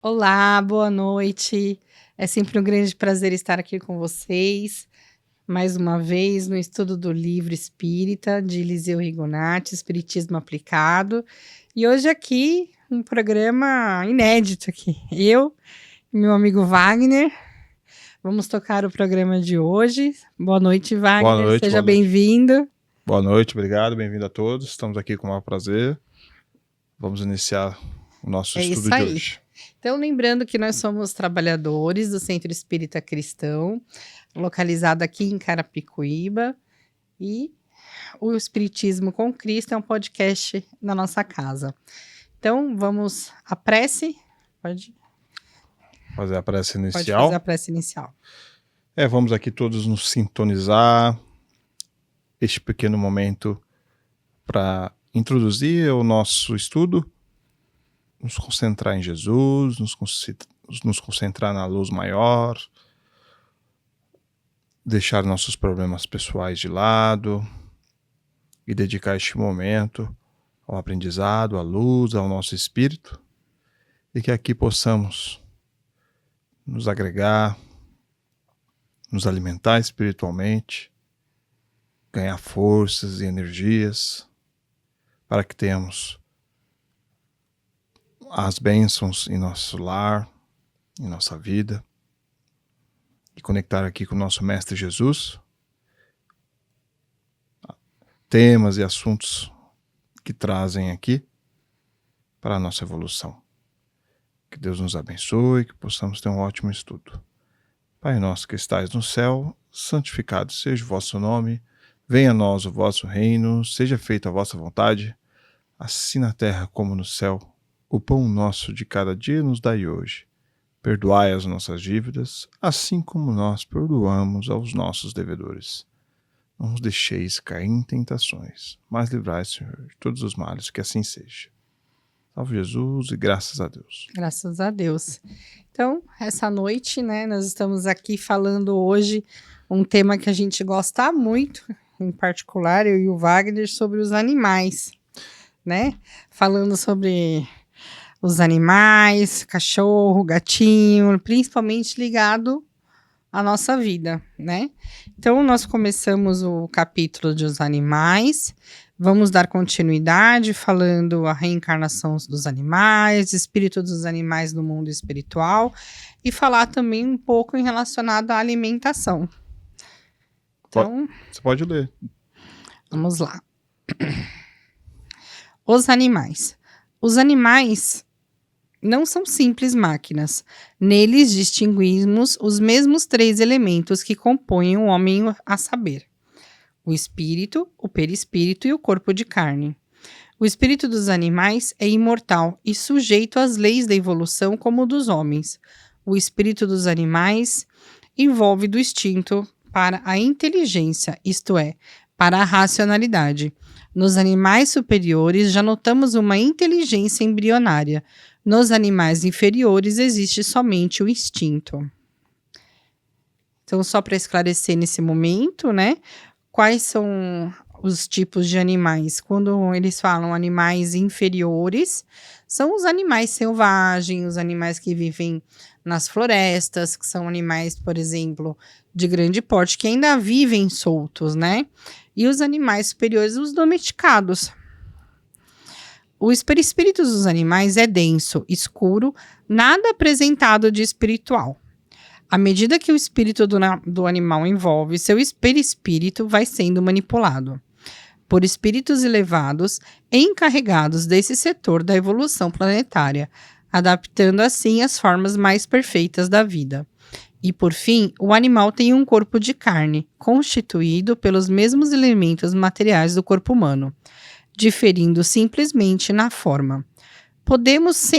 Olá, boa noite. É sempre um grande prazer estar aqui com vocês, mais uma vez no estudo do livro Espírita, de Eliseu Rigonati, Espiritismo Aplicado. E hoje aqui, um programa inédito aqui. Eu e meu amigo Wagner, vamos tocar o programa de hoje. Boa noite, Wagner. Boa noite, Seja boa noite. bem-vindo. Boa noite, obrigado, bem-vindo a todos. Estamos aqui com o maior prazer. Vamos iniciar o nosso estudo isso de aí. hoje. Então, lembrando que nós somos trabalhadores do Centro Espírita Cristão, localizado aqui em Carapicuíba, e o Espiritismo com Cristo é um podcast na nossa casa. Então, vamos à prece. Pode Fazer a prece fazer inicial. a prece inicial. Vamos aqui todos nos sintonizar este pequeno momento para introduzir o nosso estudo, nos concentrar em Jesus, nos concentrar na luz maior, deixar nossos problemas pessoais de lado e dedicar este momento ao aprendizado, à luz, ao nosso espírito, e que aqui possamos nos agregar, nos alimentar espiritualmente, ganhar forças e energias, para que tenhamos as bênçãos em nosso lar, em nossa vida, e conectar aqui com o nosso Mestre Jesus, temas e assuntos que trazem aqui para a nossa evolução. Que Deus nos abençoe, que possamos ter um ótimo estudo. Pai nosso que estais no céu, santificado seja o vosso nome, venha a nós o vosso reino, seja feita a vossa vontade, assim na terra como no céu. O pão nosso de cada dia nos dai hoje. Perdoai as nossas dívidas, assim como nós perdoamos aos nossos devedores. Não nos deixeis cair em tentações, mas livrai, Senhor, de todos os males, que assim seja. Salve Jesus e graças a Deus. Graças a Deus. Então, essa noite, né, nós estamos aqui falando hoje um tema que a gente gosta muito, em particular, eu e o Wagner, sobre os animais, né? Falando sobre os animais, cachorro, gatinho, principalmente ligado à nossa vida, né? Então, nós começamos o capítulo dos animais, vamos dar continuidade falando a reencarnação dos animais, espírito dos animais no mundo espiritual, e falar também um pouco em relacionado à alimentação. Então, você pode ler. Vamos lá. Os animais. Os animais não são simples máquinas. Neles distinguimos os mesmos 3 elementos que compõem o homem, a saber: o espírito, o perispírito e o corpo de carne. O espírito dos animais é imortal e sujeito às leis da evolução como o dos homens. O espírito dos animais envolve do instinto para a inteligência, isto é, para a racionalidade. Nos animais superiores já notamos uma inteligência embrionária. Nos animais inferiores existe somente o instinto. Então, só para esclarecer nesse momento, né? Quais são os tipos de animais? Quando eles falam animais inferiores, são os animais selvagens, os animais que vivem nas florestas, que são animais, por exemplo, de grande porte, que ainda vivem soltos, né? E os animais superiores, os domesticados. O perispírito dos animais é denso, escuro, nada apresentado de espiritual. À medida que o espírito do animal envolve, seu perispírito vai sendo manipulado por espíritos elevados encarregados desse setor da evolução planetária, adaptando assim as formas mais perfeitas da vida. E, por fim, o animal tem um corpo de carne, constituído pelos mesmos elementos materiais do corpo humano, diferindo simplesmente na forma. Podemos,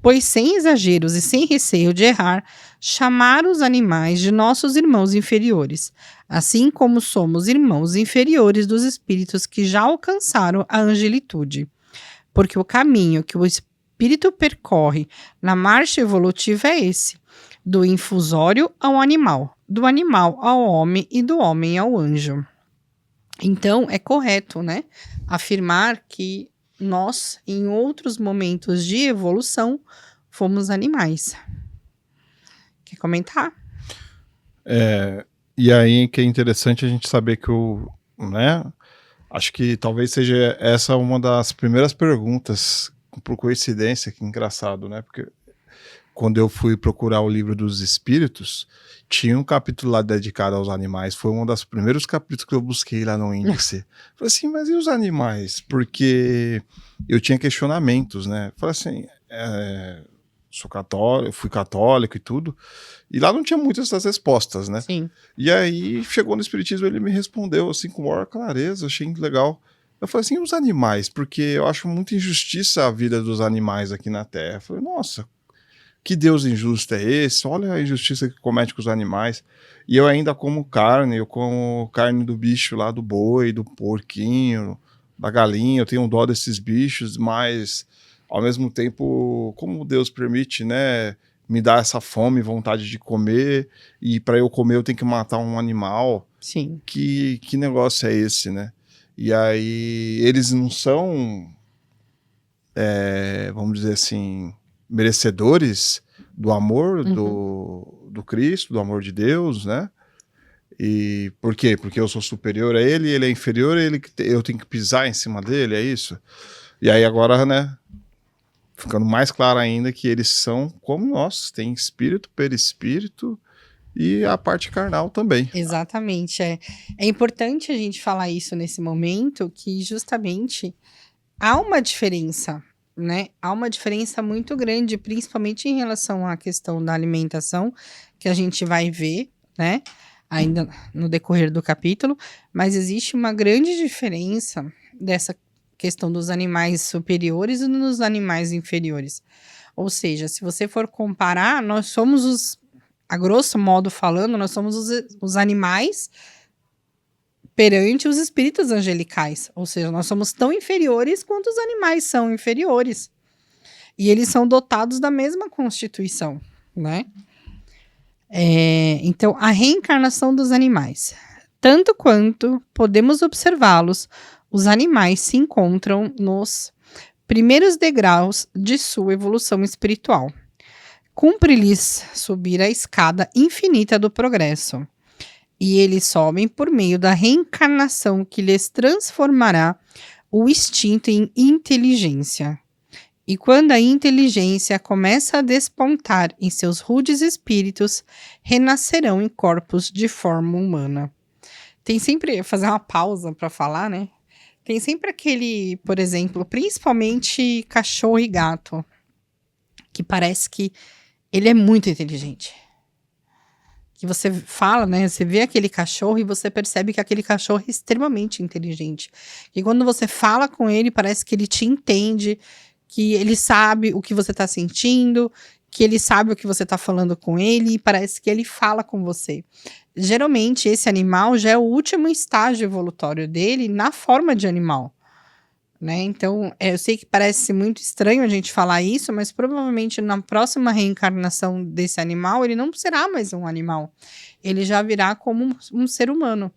pois sem exageros e sem receio de errar, chamar os animais de nossos irmãos inferiores, assim como somos irmãos inferiores dos espíritos que já alcançaram a angelitude. Porque o caminho que o espírito percorre na marcha evolutiva é esse: do infusório ao animal, do animal ao homem e do homem ao anjo. Então, é correto, né, afirmar que nós, em outros momentos de evolução, fomos animais. Quer comentar? E aí que é interessante a gente saber que né, acho que talvez seja essa uma das primeiras perguntas, por coincidência, que engraçado, né? Porque quando eu fui procurar o livro dos Espíritos, tinha um capítulo lá dedicado aos animais. Foi um dos primeiros capítulos que eu busquei lá no índice. Falei assim, mas e os animais? Porque eu tinha questionamentos, né? Falei assim, sou católico, fui católico e tudo, e lá não tinha muitas essas respostas, né? Sim. E aí chegou no Espiritismo, ele me respondeu assim com maior clareza, achei legal. Eu falei assim, e os animais? Porque eu acho muita injustiça a vida dos animais aqui na Terra. Eu falei, nossa, que Deus injusto é esse? Olha a injustiça que comete com os animais. E eu ainda como carne, eu como carne do bicho lá, do boi, do porquinho, da galinha, eu tenho dó desses bichos, mas ao mesmo tempo, como Deus permite, né, me dar essa fome, vontade de comer, e para eu comer eu tenho que matar um animal. Sim. Que negócio é esse, né? E aí eles não são, vamos dizer assim, merecedores do amor do Cristo, do amor de Deus, né? E por quê? Porque eu sou superior a ele, ele é inferior, eu tenho que pisar em cima dele, é isso? E aí agora, né, ficando mais claro ainda que eles são como nós, tem espírito, perispírito e a parte carnal também. Exatamente. É importante a gente falar isso nesse momento, que justamente há uma diferença, né? Há uma diferença muito grande, principalmente em relação à questão da alimentação, que a gente vai ver, né? Ainda no decorrer do capítulo, mas existe uma grande diferença dessa questão dos animais superiores e dos animais inferiores. Ou seja, se você for comparar, nós somos a grosso modo falando, nós somos os animais perante os espíritos angelicais. Ou seja, nós somos tão inferiores quanto os animais são inferiores. E eles são dotados da mesma constituição, né? Então, a reencarnação dos animais. Tanto quanto podemos observá-los, os animais se encontram nos primeiros degraus de sua evolução espiritual. Cumpre-lhes subir a escada infinita do progresso. E eles sobem por meio da reencarnação que lhes transformará o instinto em inteligência. E quando a inteligência começa a despontar em seus rudes espíritos, renascerão em corpos de forma humana. Tem sempre, fazer uma pausa para falar, né? Tem sempre aquele, por exemplo, principalmente cachorro e gato, que parece que ele é muito inteligente. Que você fala, né? Você vê aquele cachorro e você percebe que aquele cachorro é extremamente inteligente. E quando você fala com ele, parece que ele te entende, que ele sabe o que você está sentindo, que ele sabe o que você está falando com ele, e parece que ele fala com você. Geralmente, esse animal já é o último estágio evolutório dele na forma de animal. Né? Então, eu sei que parece muito estranho a gente falar isso, mas provavelmente na próxima reencarnação desse animal, ele não será mais um animal. Ele já virá como um ser humano.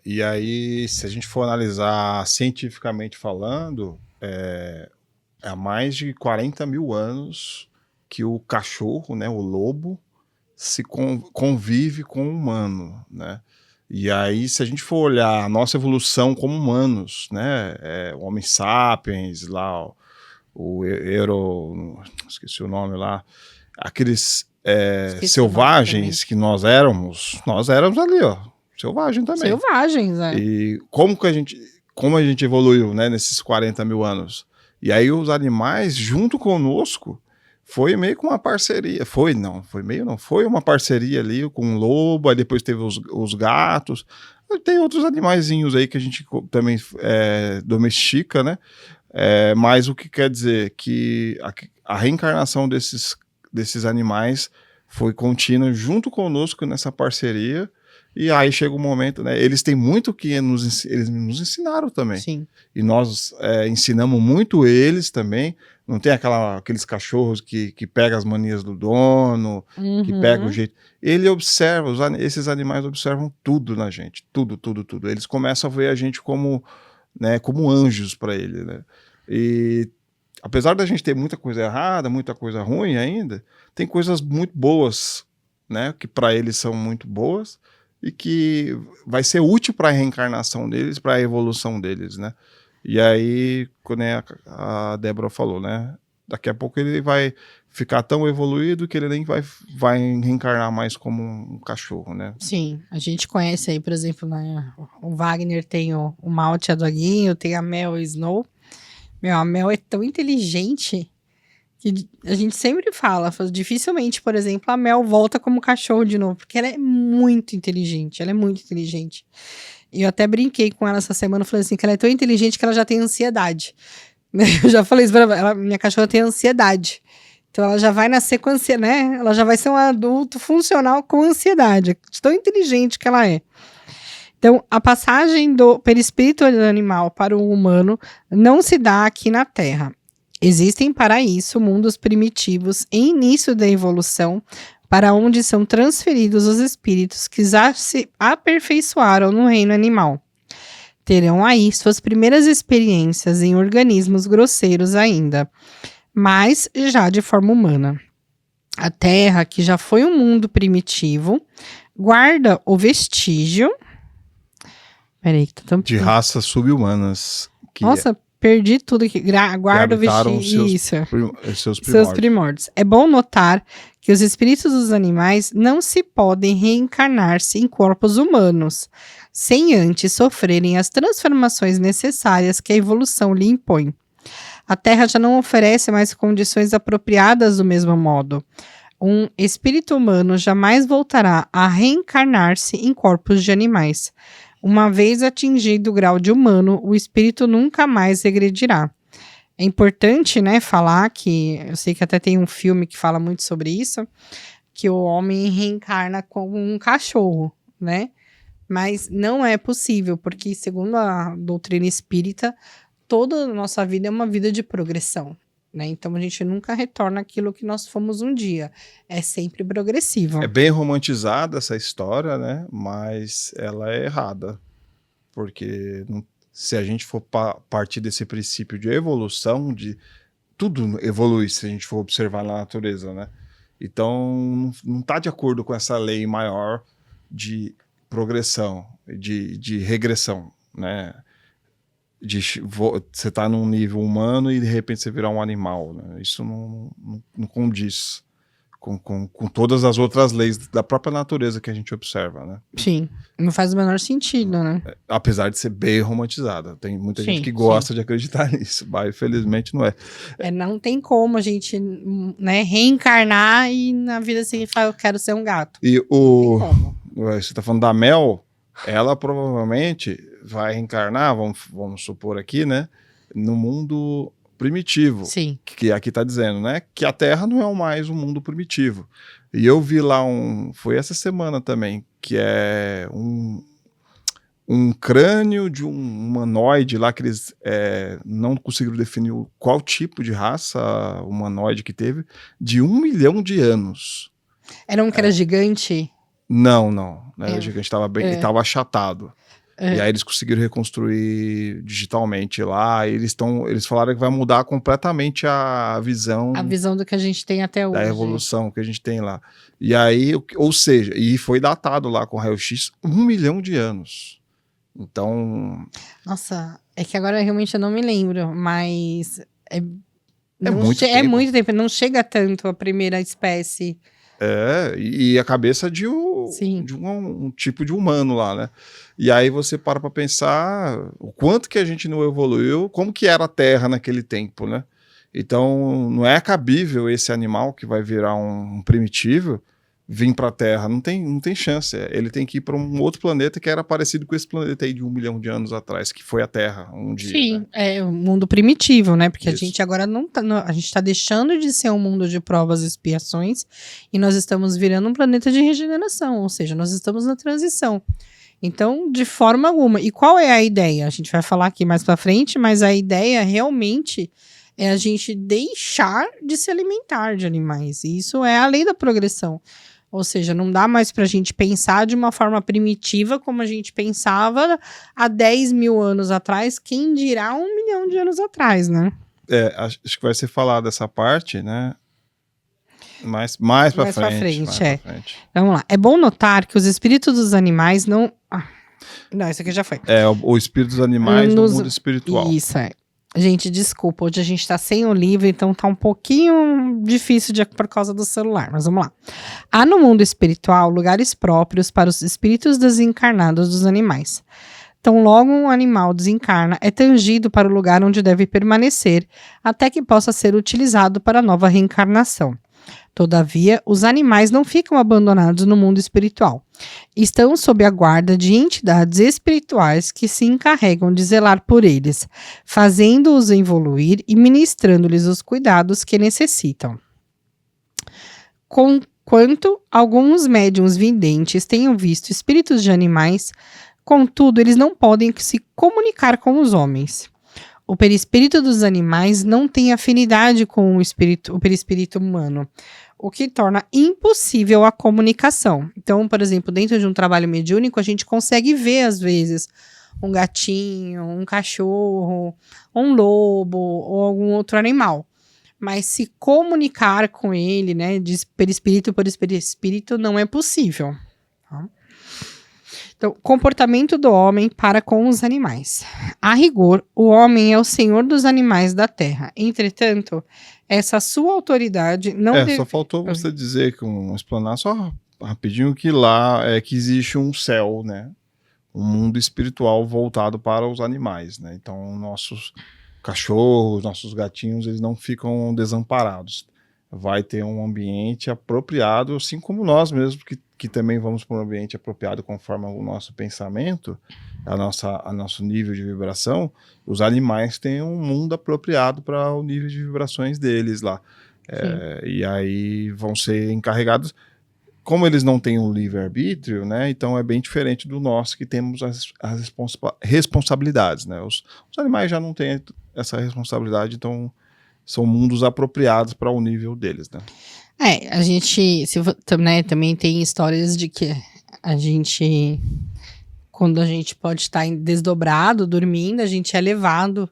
E aí, se a gente for analisar cientificamente falando, há mais de 40 mil anos que o cachorro, né, o lobo, se convive com o humano, né? E aí, se a gente for olhar a nossa evolução como humanos, né, o Homo sapiens, lá, esqueci o nome lá, aqueles selvagens que nós éramos ali, ó, selvagem também. Selvagens, né? E como a gente evoluiu, né, nesses 40 mil anos? E aí os animais, junto conosco, foi meio que uma parceria. Foi uma parceria ali com o lobo, aí depois teve os gatos. Tem outros animaizinhos aí que a gente também domestica, né? Mas o que quer dizer que a reencarnação desses animais foi contínua junto conosco nessa parceria. E aí chega um momento, né? Eles têm muito que eles nos ensinaram também. Sim. E nós ensinamos muito eles também. Não tem aqueles cachorros que pegam as manias do dono, que pegam o jeito. Ele observa, esses animais observam tudo na gente. Tudo. Eles começam a ver a gente como, né, como anjos para ele, né? E apesar da gente ter muita coisa errada, muita coisa ruim ainda, tem coisas muito boas, né, que para eles são muito boas e que vai ser útil para a reencarnação deles, para a evolução deles, né? E aí, quando a Débora falou, né, daqui a pouco ele vai ficar tão evoluído que ele nem vai reencarnar mais como um cachorro, né? Sim, a gente conhece aí, por exemplo, né, o Wagner tem o Malte, a Doguinho, tem a Mel e o Snow. Meu, a Mel é tão inteligente que a gente sempre fala, dificilmente, por exemplo, a Mel volta como cachorro de novo, porque ela é muito inteligente, E eu até brinquei com ela essa semana, falei assim, que ela é tão inteligente que ela já tem ansiedade. Eu já falei isso pra ela, minha cachorra tem ansiedade. Então ela já vai nascer com ansiedade, né? Ela já vai ser um adulto funcional com ansiedade, de tão inteligente que ela é. Então, a passagem do perispírito do animal para o humano não se dá aqui na Terra. Existem para isso mundos primitivos em início da evolução, para onde são transferidos os espíritos que já se aperfeiçoaram no reino animal. Terão aí suas primeiras experiências em organismos grosseiros ainda, mas já de forma humana. A Terra, que já foi um mundo primitivo, guarda o vestígio. Peraí, que tá tão... De raças subhumanas. Nossa, perdi tudo aqui. Guarda o vestígio. Isso. Seus primórdios. É bom notar que os espíritos dos animais não se podem reencarnar-se em corpos humanos, sem antes sofrerem as transformações necessárias que a evolução lhe impõe. A Terra já não oferece mais condições apropriadas do mesmo modo. Um espírito humano jamais voltará a reencarnar-se em corpos de animais. Uma vez atingido o grau de humano, o espírito nunca mais regredirá. É importante, né, falar que, eu sei que até tem um filme que fala muito sobre isso, que o homem reencarna como um cachorro, né? Mas não é possível, porque segundo a doutrina espírita, toda a nossa vida é uma vida de progressão, né? Então a gente nunca retorna aquilo que nós fomos um dia. É sempre progressivo. É bem romantizada essa história, né? Mas ela é errada. Porque se a gente for partir desse princípio de evolução, tudo evolui se a gente for observar na natureza, né? Então não está de acordo com essa lei maior de progressão, de regressão, né? Você tá num nível humano e de repente você virar um animal, né? Isso não condiz com todas as outras leis da própria natureza que a gente observa, né? Sim, não faz o menor sentido, né? Apesar de ser bem romantizada. Tem muita gente que gosta de acreditar nisso, mas infelizmente não é. Não tem como a gente, né, reencarnar e na vida seguinte falar, eu quero ser um gato. E você tá falando da Mel, ela provavelmente vai reencarnar, vamos supor aqui, né, no mundo primitivo. Sim. Que aqui tá dizendo, né, que a Terra não é mais um mundo primitivo. E eu vi lá foi essa semana também, que é um crânio de um humanoide lá que eles não conseguiram definir qual tipo de raça humanoide que teve, de 1 milhão de anos. Era um que era gigante? Não era gigante, estava achatado. E aí eles conseguiram reconstruir digitalmente lá, e eles falaram que vai mudar completamente a visão do que a gente tem até hoje. Da evolução que a gente tem lá. E aí, ou seja, e foi datado lá com raio-x 1 milhão de anos. Então... Nossa, é que agora realmente eu não me lembro, mas... É muito tempo, não chega tanto a primeira espécie... E a cabeça de um tipo de humano lá, né? E aí você para pensar o quanto que a gente não evoluiu, como que era a Terra naquele tempo, né? Então, não é cabível esse animal que vai virar um primitivo vir para a Terra, não tem chance. Ele tem que ir para um outro planeta que era parecido com esse planeta aí de 1 milhão de anos atrás, que foi a Terra um dia. Sim, né? É o mundo primitivo, né? Porque isso. A gente agora a gente está deixando de ser um mundo de provas e expiações e nós estamos virando um planeta de regeneração, ou seja, nós estamos na transição. Então, de forma alguma. E qual é a ideia? A gente vai falar aqui mais para frente, mas a ideia realmente é a gente deixar de se alimentar de animais. E isso é a lei da progressão. Ou seja, não dá mais pra gente pensar de uma forma primitiva como a gente pensava há 10 mil anos atrás, quem dirá 1 milhão de anos atrás, né? Acho que vai ser falado essa parte, né? Mais pra frente. Vamos lá. É bom notar que os espíritos dos animais não... não, isso aqui já foi. O espírito dos animais no mundo espiritual. Isso, Gente, desculpa, hoje a gente tá sem o livro, então tá um pouquinho difícil por causa do celular, mas vamos lá. Há no mundo espiritual lugares próprios para os espíritos desencarnados dos animais. Então, logo um animal desencarna, é tangido para o lugar onde deve permanecer, até que possa ser utilizado para a nova reencarnação. Todavia, os animais não ficam abandonados no mundo espiritual. Estão sob a guarda de entidades espirituais que se encarregam de zelar por eles, fazendo-os evoluir e ministrando-lhes os cuidados que necessitam. Quanto alguns médiuns videntes tenham visto espíritos de animais, contudo, eles não podem se comunicar com os homens. O perispírito dos animais não tem afinidade com o perispírito humano, o que torna impossível a comunicação. Então, por exemplo, dentro de um trabalho mediúnico, a gente consegue ver, às vezes, um gatinho, um cachorro, um lobo ou algum outro animal. Mas se comunicar com ele, né, de perispírito por perispírito, não é possível. Tá? Então, comportamento do homem para com os animais. A rigor, o homem é o senhor dos animais da terra. Entretanto, essa sua autoridade não só faltou você dizer, explanar só rapidinho, que lá que existe um céu, né? Um mundo espiritual voltado para os animais, né? Então, nossos cachorros, nossos gatinhos, eles não ficam desamparados. Vai ter um ambiente apropriado, assim como nós mesmos, que também vamos para um ambiente apropriado conforme o nosso pensamento, a nosso nível de vibração. Os animais têm um mundo apropriado para o nível de vibrações deles lá. E aí vão ser encarregados, como eles não têm um livre-arbítrio, né? Então é bem diferente do nosso, que temos as responsabilidades, né? Os animais já não têm essa responsabilidade, então são mundos apropriados para o nível deles, né? A gente também tem histórias de que a gente, quando a gente pode estar desdobrado, dormindo, a gente é levado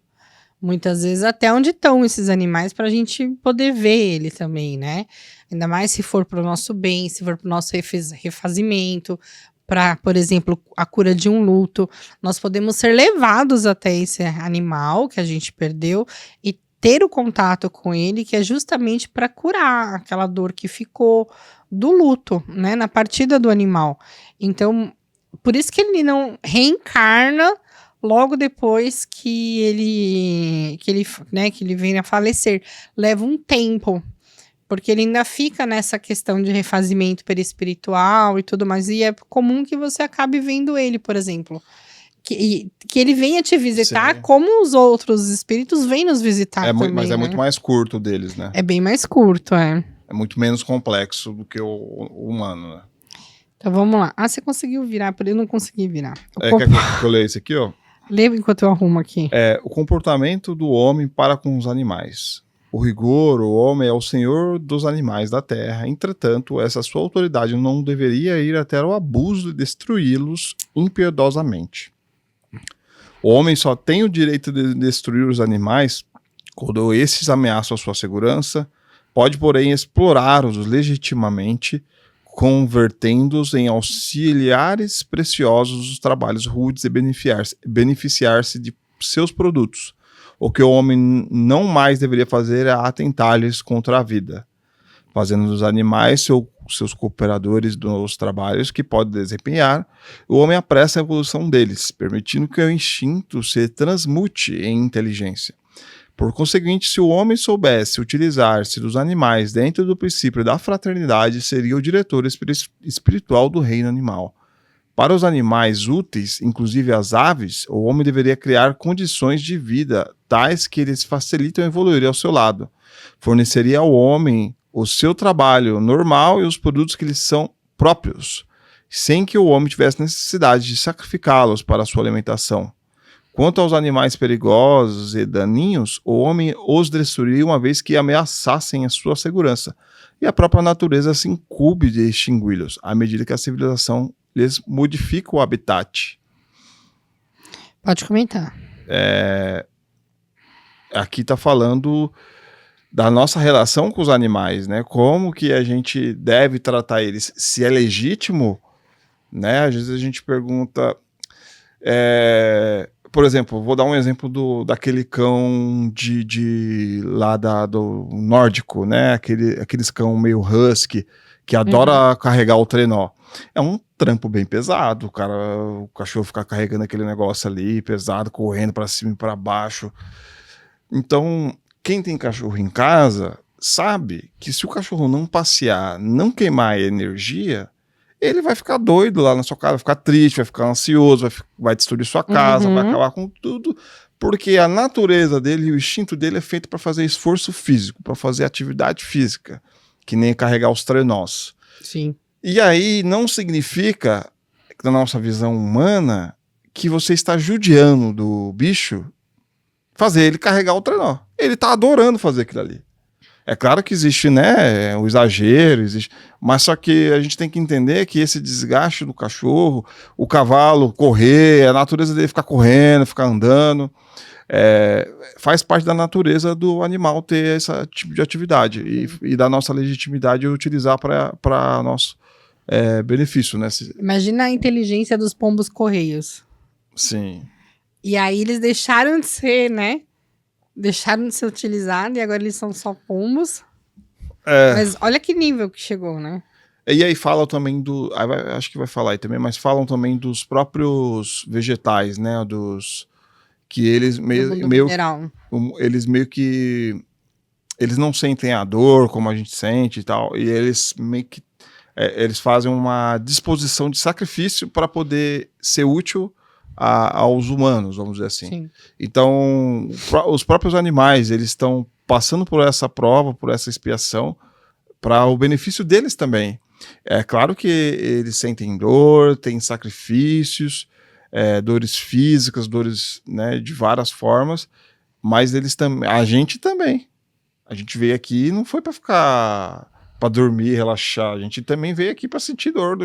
muitas vezes até onde estão esses animais para a gente poder ver ele também, né? Ainda mais se for para o nosso bem, se for para o nosso refazimento, para, por exemplo, a cura de um luto. Nós podemos ser levados até esse animal que a gente perdeu e ter o contato com ele, que é justamente para curar aquela dor que ficou do luto, né, na partida do animal. Então, por isso que ele não reencarna logo depois que ele vem a falecer. Leva um tempo, porque ele ainda fica nessa questão de refazimento perispiritual e tudo mais, e é comum que você acabe vendo ele, por exemplo. Que ele venha te visitar. Sim. Como os outros espíritos vêm nos visitar também, mas é muito mais curto deles, né? É bem mais curto, É muito menos complexo do que o humano, né? Então vamos lá. Você conseguiu virar, porque eu não consegui virar. Quer que eu leia isso aqui, ó? Lê enquanto eu arrumo aqui. O comportamento do homem para com os animais. O rigor, o homem é o senhor dos animais da terra. Entretanto, essa sua autoridade não deveria ir até o abuso de destruí-los impiedosamente. O homem só tem o direito de destruir os animais quando esses ameaçam a sua segurança, pode, porém, explorá-los legitimamente, convertendo-os em auxiliares preciosos dos trabalhos rudes e beneficiar-se de seus produtos. O que o homem não mais deveria fazer é atentar-lhes contra a vida, fazendo dos animais seus cooperadores dos trabalhos que pode desempenhar. O homem apressa a evolução deles, permitindo que o instinto se transmute em inteligência. Por conseguinte, se o homem soubesse utilizar-se dos animais dentro do princípio da fraternidade, seria o diretor espiritual do reino animal. Para os animais úteis, inclusive as aves, o homem deveria criar condições de vida tais que eles facilitam evoluir ao seu lado. Forneceria ao homem o seu trabalho normal e os produtos que lhes são próprios, sem que o homem tivesse necessidade de sacrificá-los para a sua alimentação. Quanto aos animais perigosos e daninhos, o homem os destruiria uma vez que ameaçassem a sua segurança, e a própria natureza se incumbe de extingui-los, à medida que a civilização lhes modifica o habitat. Pode comentar. aqui está falando da nossa relação com os animais, né? Como que a gente deve tratar eles. Se é legítimo, né? Às vezes a gente pergunta... por exemplo, vou dar um exemplo daquele cão lá do nórdico, né? Aqueles cão meio husky, que adora carregar o trenó. É um trampo bem pesado, o cachorro ficar carregando aquele negócio ali, pesado, correndo para cima e para baixo. Então, quem tem cachorro em casa sabe que se o cachorro não passear, não queimar energia, ele vai ficar doido lá na sua casa, vai ficar triste, vai ficar ansioso, vai destruir sua casa, vai acabar com tudo, porque a natureza dele e o instinto dele é feito para fazer esforço físico, para fazer atividade física, que nem carregar os trenós. Sim. E aí não significa, na nossa visão humana, que você está judiando do bicho fazer ele carregar o trenó. Ele tá adorando fazer aquilo ali. É claro que existe, né, o exagero, mas só que a gente tem que entender que esse desgaste do cachorro, o cavalo correr, a natureza dele ficar correndo, ficar andando, faz parte da natureza do animal ter esse tipo de atividade e da nossa legitimidade utilizar para nosso benefício, né? Imagina a inteligência dos pombos correios. Sim. E aí eles deixaram de ser, né? Deixaram de ser utilizados e agora eles são só pombos. Mas olha que nível que chegou, né? E aí falam também acho que vai falar aí também, mas falam também dos próprios vegetais, né? Que eles eles meio que eles não sentem a dor como a gente sente e tal, e eles meio que eles fazem uma disposição de sacrifício para poder ser útil aos humanos, vamos dizer assim. Sim. Então, os próprios animais, eles estão passando por essa prova, por essa expiação, para o benefício deles também. É claro que eles sentem dor, têm sacrifícios, dores físicas, dores, né, de várias formas, mas a gente também. A gente veio aqui não foi para ficar... para dormir, relaxar. A gente também veio aqui para sentir dor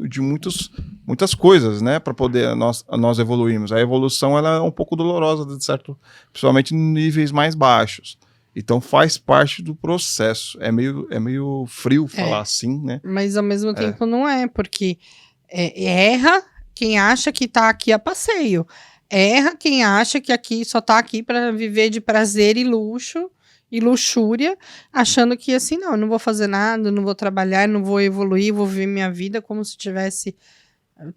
de muitas coisas, né? Para poder nós evoluirmos. A evolução ela é um pouco dolorosa, de certo, principalmente em níveis mais baixos. Então faz parte do processo. É meio frio falar assim, né? Mas ao mesmo tempo não é, porque erra quem acha que tá aqui a passeio. Erra quem acha que aqui só tá aqui para viver de prazer e luxo e luxúria, achando que assim, não, eu não vou fazer nada, não vou trabalhar, não vou evoluir, vou viver minha vida como se tivesse,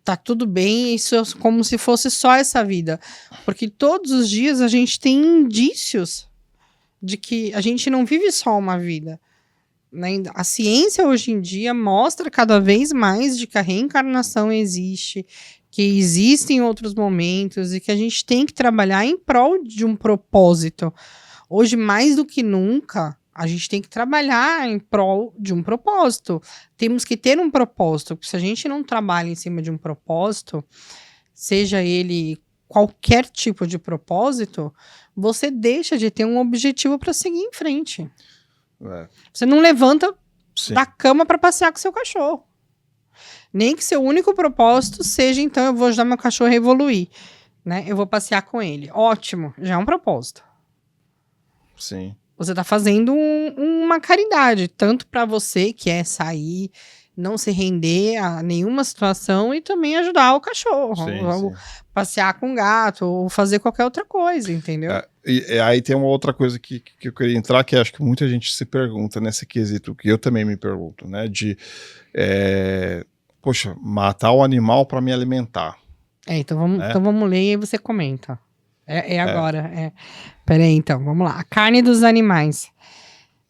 tá tudo bem, isso é como se fosse só essa vida. Porque todos os dias a gente tem indícios de que a gente não vive só uma vida. Né? A ciência hoje em dia mostra cada vez mais de que a reencarnação existe, que existem outros momentos e que a gente tem que trabalhar em prol de um propósito. Hoje, mais do que nunca, a gente tem que trabalhar em prol de um propósito. Temos que ter um propósito, porque se a gente não trabalha em cima de um propósito, seja ele qualquer tipo de propósito, você deixa de ter um objetivo para seguir em frente. Você não levanta da cama para passear com seu cachorro. Nem que seu único propósito seja, então, eu vou ajudar meu cachorro a evoluir. Né? Eu vou passear com ele. Ótimo, já é um propósito. Sim. Você está fazendo uma caridade, tanto para você, que é sair, não se render a nenhuma situação, e também ajudar o cachorro. Ou passear com o gato, ou fazer qualquer outra coisa, entendeu? E aí tem uma outra coisa que eu queria entrar, que acho que muita gente se pergunta nesse quesito, que eu também me pergunto, né? Poxa, matar o animal para me alimentar. Então vamos ler e aí você comenta. Agora. Peraí, então, vamos lá. A carne dos animais.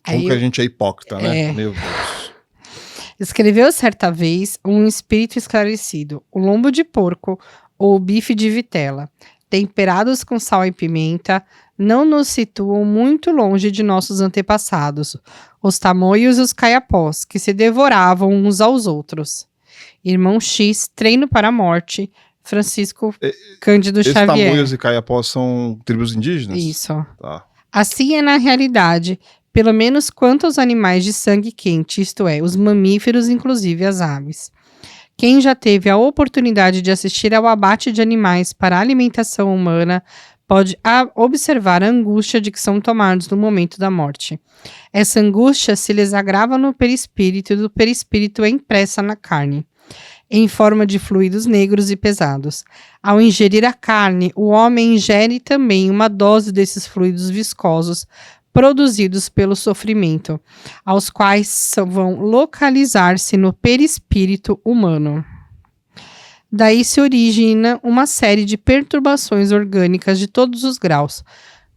Como que a gente é hipócrita, né? Meu Deus. Escreveu certa vez um espírito esclarecido: o lombo de porco ou o bife de vitela, temperados com sal e pimenta, não nos situam muito longe de nossos antepassados, os tamoios e os caiapós, que se devoravam uns aos outros. Irmão X, Treino para a Morte, Francisco Cândido Xavier. Esses tamoios e caiapós são tribos indígenas? Isso. Tá. Assim é na realidade, pelo menos quanto aos animais de sangue quente, isto é, os mamíferos, inclusive as aves. Quem já teve a oportunidade de assistir ao abate de animais para alimentação humana pode observar a angústia de que são tomados no momento da morte. Essa angústia se lhes agrava no perispírito e do perispírito é impressa na carne, em forma de fluidos negros e pesados. Ao ingerir a carne, o homem ingere também uma dose desses fluidos viscosos produzidos pelo sofrimento, aos quais vão localizar-se no perispírito humano. Daí se origina uma série de perturbações orgânicas de todos os graus,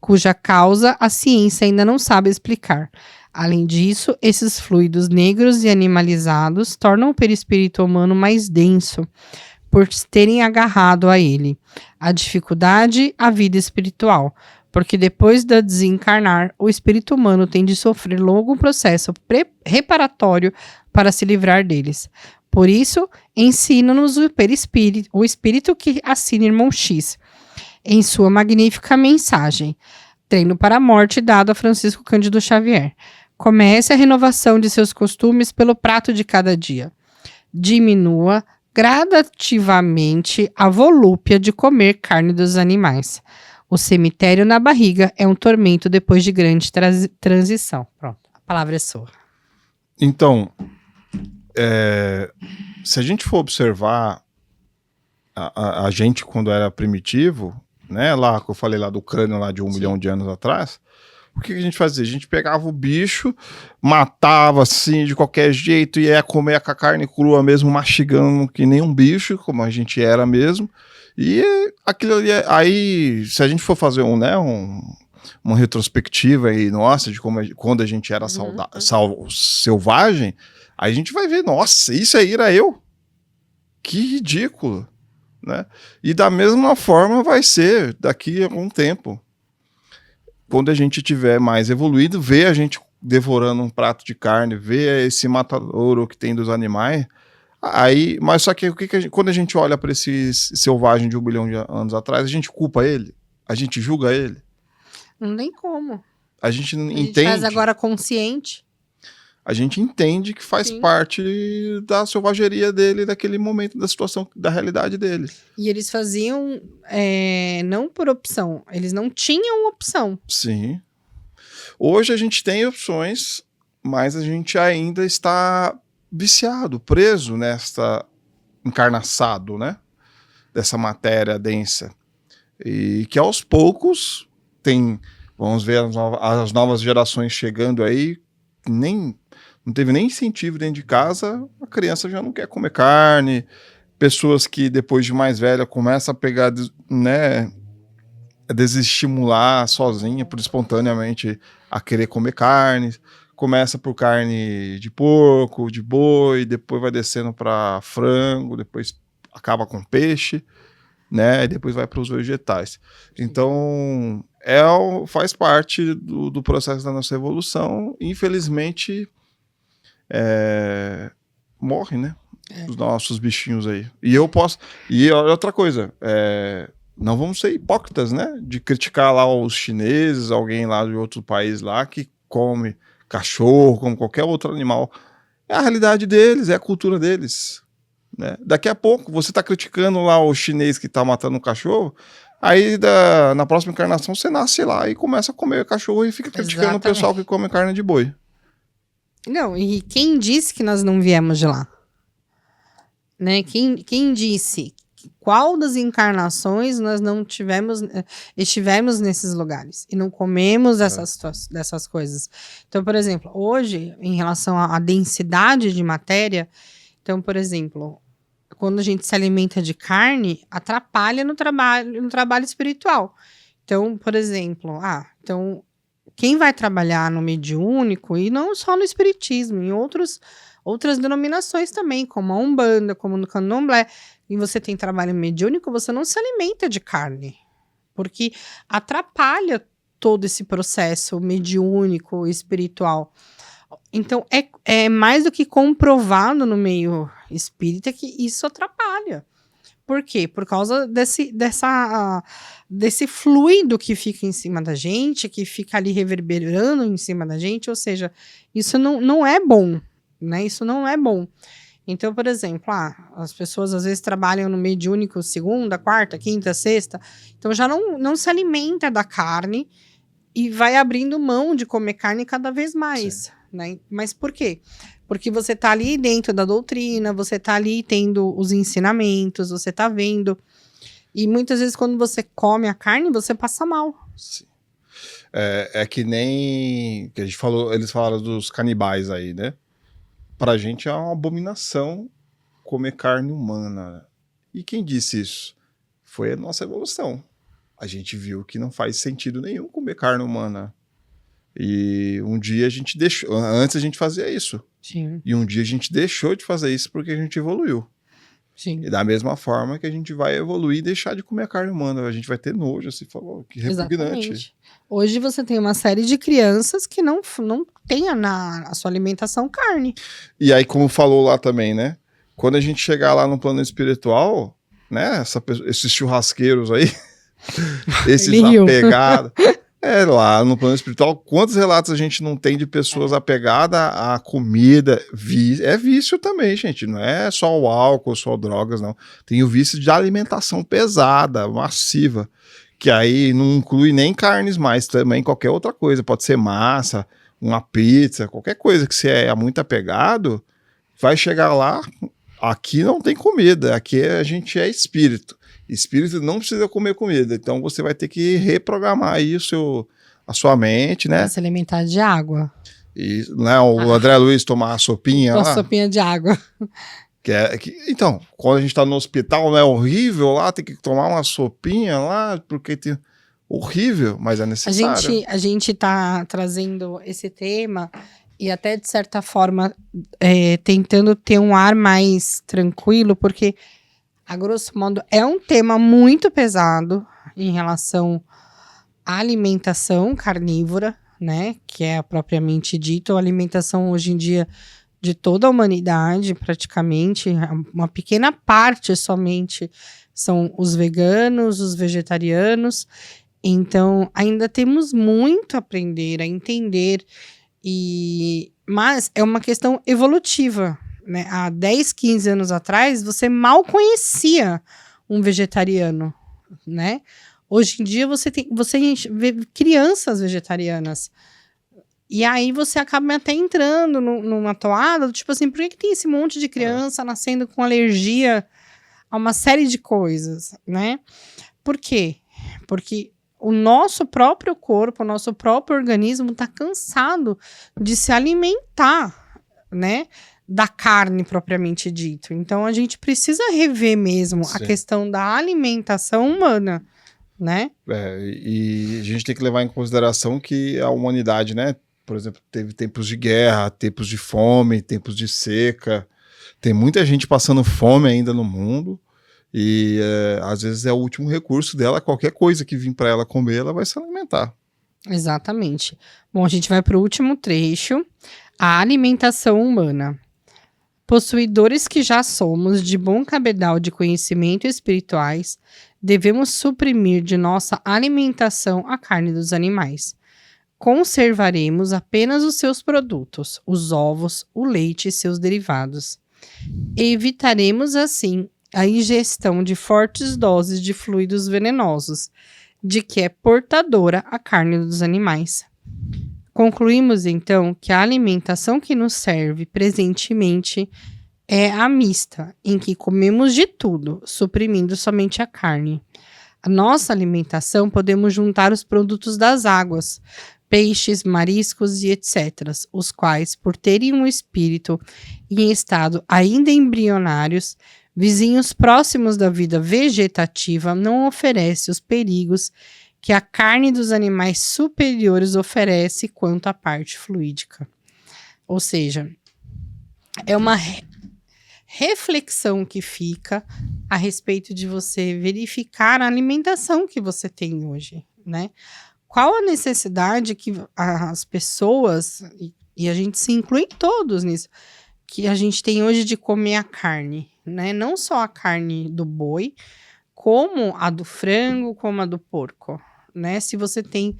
cuja causa a ciência ainda não sabe explicar. Além disso, esses fluidos negros e animalizados tornam o perispírito humano mais denso, por terem agarrado a ele. A dificuldade, a vida espiritual, porque depois de desencarnar, o espírito humano tem de sofrer longo processo reparatório para se livrar deles. Por isso, ensina-nos o espírito que assina Irmão X, em sua magnífica mensagem, Treino para a Morte, dado a Francisco Cândido Xavier. Comece a renovação de seus costumes pelo prato de cada dia. Diminua gradativamente a volúpia de comer carne dos animais. O cemitério na barriga é um tormento depois de grande transição. Pronto, a palavra é sua. Então, se a gente for observar a gente quando era primitivo, né, lá que eu falei lá do crânio lá de 1 milhão de anos atrás, o que a gente fazia? A gente pegava o bicho, matava assim de qualquer jeito e ia comer com a carne crua mesmo, mastigando que nem um bicho, como a gente era mesmo. E aquilo ali, aí, se a gente for fazer uma retrospectiva aí, nossa, de quando a gente era selvagem, aí a gente vai ver, nossa, isso aí era eu? Que ridículo, né? E da mesma forma vai ser daqui a algum tempo. Quando a gente tiver mais evoluído, ver a gente devorando um prato de carne, ver esse matadouro que tem dos animais, aí, mas só que, quando a gente olha para esse selvagem de 1 bilhão de anos atrás, a gente culpa ele? A gente julga ele? Não tem como. A gente não entende. A gente faz agora consciente. A gente entende que faz parte da selvageria dele, daquele momento, da situação, da realidade dele. E eles faziam não por opção, eles não tinham opção. Sim. Hoje a gente tem opções, mas a gente ainda está viciado, preso encarnaçado, né? Dessa matéria densa. E que aos poucos vamos ver as novas gerações chegando aí, não teve nem incentivo dentro de casa, a criança já não quer comer carne, pessoas que depois de mais velha começam a pegar, né, a desestimular sozinha, espontaneamente a querer comer carne, começa por carne de porco, de boi, depois vai descendo para frango, depois acaba com peixe, né, e depois vai para os vegetais. Então, faz parte do processo da nossa evolução, infelizmente morre, né? Os nossos bichinhos aí. E outra coisa, não vamos ser hipócritas, né? De criticar lá os chineses, alguém lá de outro país lá que come cachorro, como qualquer outro animal. É a realidade deles, é a cultura deles, né? Daqui a pouco você tá criticando lá o chinês que tá matando um cachorro, aí na próxima encarnação você nasce lá e começa a comer cachorro e fica criticando o pessoal que come carne de boi. Não, e quem disse que nós não viemos de lá? Né? Quem disse? Qual das encarnações nós não estivemos nesses lugares e não comemos dessas coisas? Então, por exemplo, hoje, em relação à densidade de matéria, então, por exemplo, quando a gente se alimenta de carne, atrapalha no trabalho espiritual. Então, por exemplo, quem vai trabalhar no mediúnico, e não só no espiritismo, em outras denominações também, como a Umbanda, como no Candomblé, e você tem trabalho mediúnico, você não se alimenta de carne, porque atrapalha todo esse processo mediúnico, espiritual. Então, é mais do que comprovado no meio espírita que isso atrapalha. Por quê? Por causa desse fluido que fica em cima da gente, que fica ali reverberando em cima da gente, ou seja, isso não é bom, né? Isso não é bom. Então, por exemplo, as pessoas às vezes trabalham no mediúnico segunda, quarta, quinta, sexta, então já não se alimenta da carne e vai abrindo mão de comer carne cada vez mais, né? Mas por quê? Porque você tá ali dentro da doutrina, você tá ali tendo os ensinamentos, você tá vendo. E muitas vezes quando você come a carne, você passa mal. Sim. É que nem que a gente falou, eles falaram dos canibais aí, né? Pra gente é uma abominação comer carne humana. E quem disse isso? Foi a nossa evolução. A gente viu que não faz sentido nenhum comer carne humana. E um dia a gente deixou. Antes a gente fazia isso. Sim. E um dia a gente deixou de fazer isso porque a gente evoluiu. Sim. E da mesma forma que a gente vai evoluir e deixar de comer carne humana. A gente vai ter nojo, assim, falou, que repugnante. Exatamente. Hoje você tem uma série de crianças que não tem na sua alimentação carne. E aí, como falou lá também, né? Quando a gente chegar lá no plano espiritual, né? Esses churrasqueiros aí, esses apegados. Lá no plano espiritual, quantos relatos a gente não tem de pessoas apegadas à comida? É vício também, gente. Não é só o álcool, só drogas, não. Tem o vício de alimentação pesada, massiva, que aí não inclui nem carnes mais, também qualquer outra coisa. Pode ser massa, uma pizza, qualquer coisa que você é muito apegado, vai chegar lá, aqui não tem comida, aqui a gente é espírito. Espírito não precisa comer comida, então você vai ter que reprogramar aí a sua mente, né? Se alimentar de água. E, né, o André Luiz tomar a sopinha lá. Sopinha de água. Então, quando a gente tá no hospital, não é horrível lá, tem que tomar uma sopinha lá, porque tem... Horrível, mas é necessário. A gente tá trazendo esse tema e até, de certa forma, tentando ter um ar mais tranquilo, porque... A grosso modo, é um tema muito pesado em relação à alimentação carnívora, né? Que é propriamente dito, a alimentação hoje em dia de toda a humanidade, praticamente. Uma pequena parte somente são os veganos, os vegetarianos. Então, ainda temos muito a aprender, a entender. Mas é uma questão evolutiva. Né? Há 10, 15 anos atrás, você mal conhecia um vegetariano, né? Hoje em dia, você vê crianças vegetarianas. E aí, você acaba até entrando numa toada, tipo assim, por que tem esse monte de criança nascendo com alergia a uma série de coisas, né? Por quê? Porque o nosso próprio corpo, o nosso próprio organismo está cansado de se alimentar, né? Da carne propriamente dito. Então, a gente precisa rever mesmo a questão da alimentação humana, né? E a gente tem que levar em consideração que a humanidade, né? Por exemplo, teve tempos de guerra, tempos de fome, tempos de seca. Tem muita gente passando fome ainda no mundo e às vezes é o último recurso dela. Qualquer coisa que vir para ela comer, ela vai se alimentar. Exatamente. Bom, a gente vai para o último trecho. A alimentação humana. Possuidores que já somos de bom cabedal de conhecimento espirituais, devemos suprimir de nossa alimentação a carne dos animais. Conservaremos apenas os seus produtos, os ovos, o leite e seus derivados. Evitaremos, assim, a ingestão de fortes doses de fluidos venenosos, de que é portadora a carne dos animais. Concluímos, então, que a alimentação que nos serve presentemente é a mista, em que comemos de tudo, suprimindo somente a carne. A nossa alimentação podemos juntar os produtos das águas, peixes, mariscos e etc., os quais, por terem um espírito em estado ainda embrionários, vizinhos próximos da vida vegetativa, não oferecem os perigos que a carne dos animais superiores oferece quanto à parte fluídica. Ou seja, é uma reflexão que fica a respeito de você verificar a alimentação que você tem hoje, né? Qual a necessidade que as pessoas, e a gente se inclui todos nisso, que a gente tem hoje de comer a carne, né? Não só a carne do boi, como a do frango, como a do porco. Né? Se você tem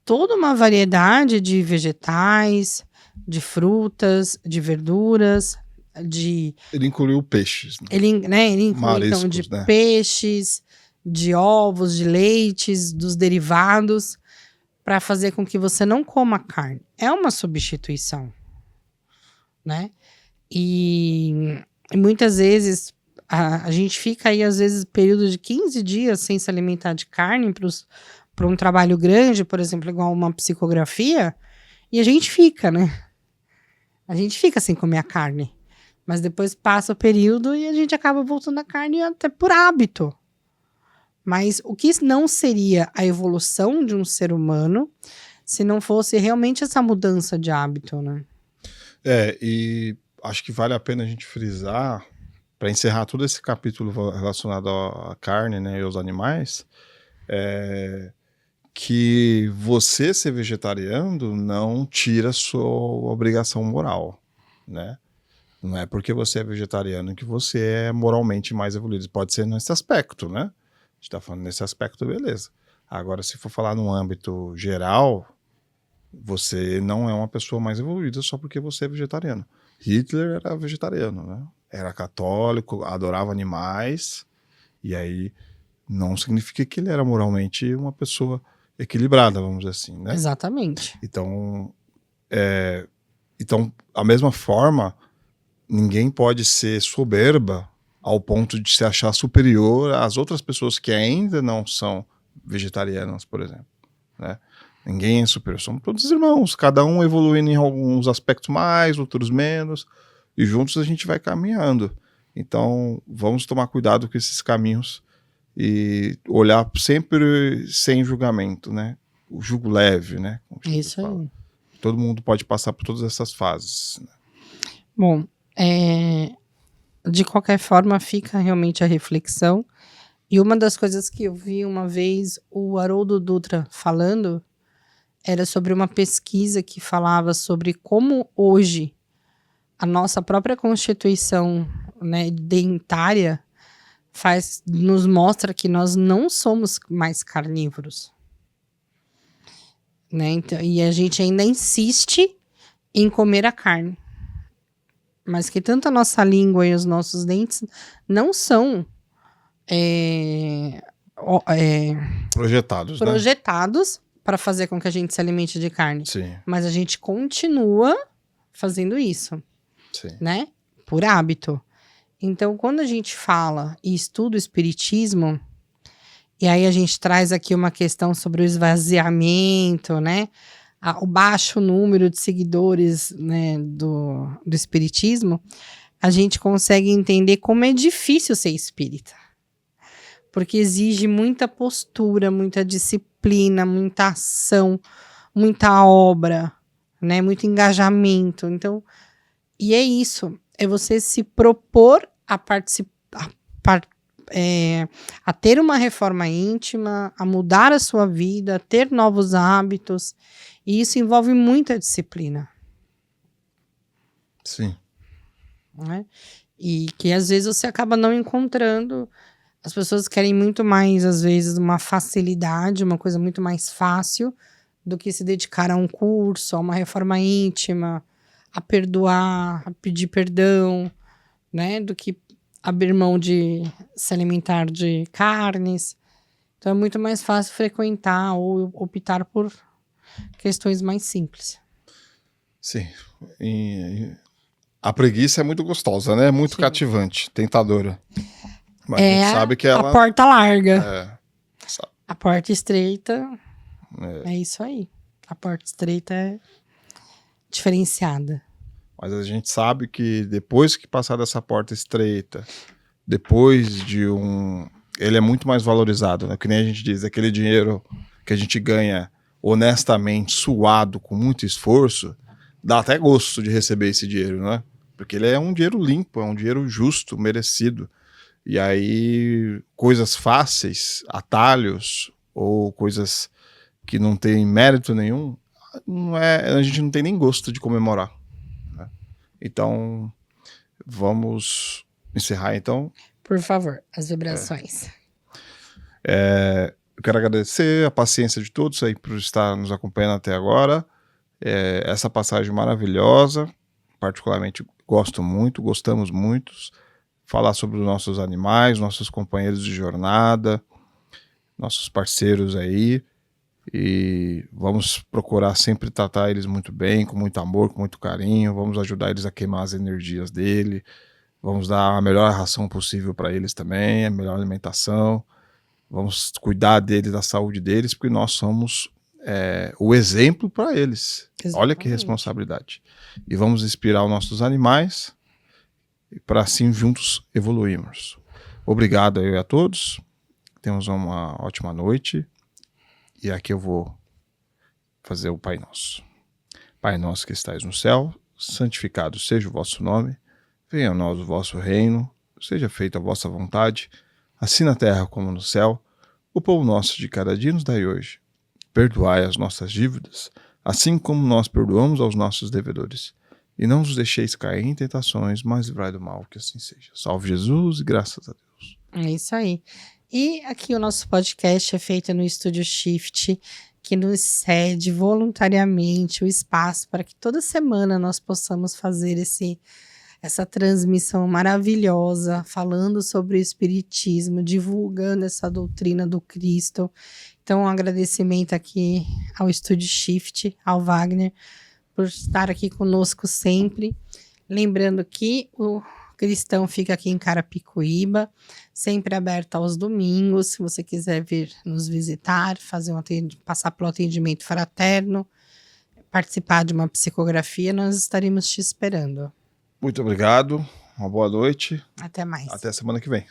toda uma variedade de vegetais, de frutas, de verduras, Ele incluiu peixes, né? Ele inclui, então, Mariscos, de né? peixes, de ovos, de leites, dos derivados, para fazer com que você não coma carne. É uma substituição, né? E muitas vezes a gente fica aí, às vezes, período de 15 dias sem se alimentar de carne para um trabalho grande, por exemplo, igual uma psicografia, e a gente fica, né? A gente fica sem comer a carne. Mas depois passa o período e a gente acaba voltando à carne até por hábito. Mas o que não seria a evolução de um ser humano se não fosse realmente essa mudança de hábito, né? E acho que vale a pena a gente frisar, para encerrar todo esse capítulo relacionado à carne, né, e aos animais, que você ser vegetariano não tira a sua obrigação moral, né? Não é porque você é vegetariano que você é moralmente mais evoluído. Pode ser nesse aspecto, né? A gente tá falando nesse aspecto, beleza. Agora, se for falar no âmbito geral, você não é uma pessoa mais evoluída só porque você é vegetariano. Hitler era vegetariano, né? Era católico, adorava animais, e aí não significa que ele era moralmente uma pessoa equilibrada, vamos dizer assim, né? Exatamente. Então, a mesma forma, ninguém pode ser soberba ao ponto de se achar superior às outras pessoas que ainda não são vegetarianas, por exemplo, né? Ninguém é superior, somos todos irmãos, cada um evoluindo em alguns aspectos mais, outros menos, e juntos a gente vai caminhando. Então, vamos tomar cuidado com esses caminhos e olhar sempre sem julgamento, né? O jugo leve, né? Isso aí. Todo mundo pode passar por todas essas fases, né? Bom, de qualquer forma, fica realmente a reflexão. E uma das coisas que eu vi uma vez o Haroldo Dutra falando era sobre uma pesquisa que falava sobre como hoje a nossa própria constituição, né, dentária nos mostra que nós não somos mais carnívoros, né? Então, e a gente ainda insiste em comer a carne, mas que tanto a nossa língua e os nossos dentes não são projetados, projetados para fazer com que a gente se alimente de carne. Sim. Mas a gente continua fazendo isso, Sim. né? Por hábito. Então, quando a gente fala e estuda o espiritismo, e aí a gente traz aqui uma questão sobre o esvaziamento, né? O baixo número de seguidores, né, do espiritismo, a gente consegue entender como é difícil ser espírita. Porque exige muita postura, muita disciplina, muita ação, muita obra, né? Muito engajamento. Então, e é isso. É você se propor a participar, a ter uma reforma íntima, a mudar a sua vida, a ter novos hábitos. E isso envolve muita disciplina. Sim. Né? E que às vezes você acaba não encontrando. As pessoas querem muito mais, às vezes, uma facilidade, uma coisa muito mais fácil do que se dedicar a um curso, a uma reforma íntima, a perdoar, a pedir perdão, né? Do que abrir mão de se alimentar de carnes. Então é muito mais fácil frequentar ou optar por questões mais simples. Sim. A preguiça é muito gostosa, né? Muito cativante, tentadora. Mas a gente sabe que ela... a porta larga. A porta estreita é isso aí. A porta estreita é diferenciada. Mas a gente sabe que depois que passar dessa porta estreita, depois de ele é muito mais valorizado, né? Que nem a gente diz, aquele dinheiro que a gente ganha honestamente, suado, com muito esforço, dá até gosto de receber esse dinheiro, né? Porque ele é um dinheiro limpo, é um dinheiro justo, merecido. E aí, coisas fáceis, atalhos, ou coisas que não tem mérito nenhum, a gente não tem nem gosto de comemorar, né? Então, vamos encerrar então. Por favor, as vibrações. Eu quero agradecer a paciência de todos aí por estar nos acompanhando até agora. Essa passagem maravilhosa, particularmente gosto muito, gostamos muito. Falar sobre os nossos animais, nossos companheiros de jornada, nossos parceiros aí. E vamos procurar sempre tratar eles muito bem, com muito amor, com muito carinho. Vamos ajudar eles a queimar as energias dele. Vamos dar a melhor ração possível para eles também, a melhor alimentação. Vamos cuidar deles, da saúde deles, porque nós somos o exemplo para eles. Exatamente. Olha que responsabilidade. E vamos inspirar os nossos animais para assim juntos evoluirmos. Obrigado aí a todos. Temos uma ótima noite. E aqui eu vou fazer o Pai Nosso. Pai nosso que estais no céu, santificado seja o vosso nome. Venha a nós o vosso reino. Seja feita a vossa vontade, assim na terra como no céu. O pão nosso de cada dia nos dai hoje. Perdoai as nossas dívidas, assim como nós perdoamos aos nossos devedores. E não nos deixeis cair em tentações, mas livrai do mal, que assim seja. Salve Jesus e graças a Deus. É isso aí. E aqui o nosso podcast é feito no Estúdio Shift, que nos cede voluntariamente o espaço para que toda semana nós possamos fazer essa transmissão maravilhosa, falando sobre o Espiritismo, divulgando essa doutrina do Cristo. Então, um agradecimento aqui ao Estúdio Shift, ao Wagner, por estar aqui conosco sempre. Lembrando que o Cristão fica aqui em Carapicuíba, sempre aberto aos domingos. Se você quiser vir nos visitar, passar pelo atendimento fraterno, participar de uma psicografia, nós estaremos te esperando. Muito obrigado, uma boa noite. Até mais. Até semana que vem.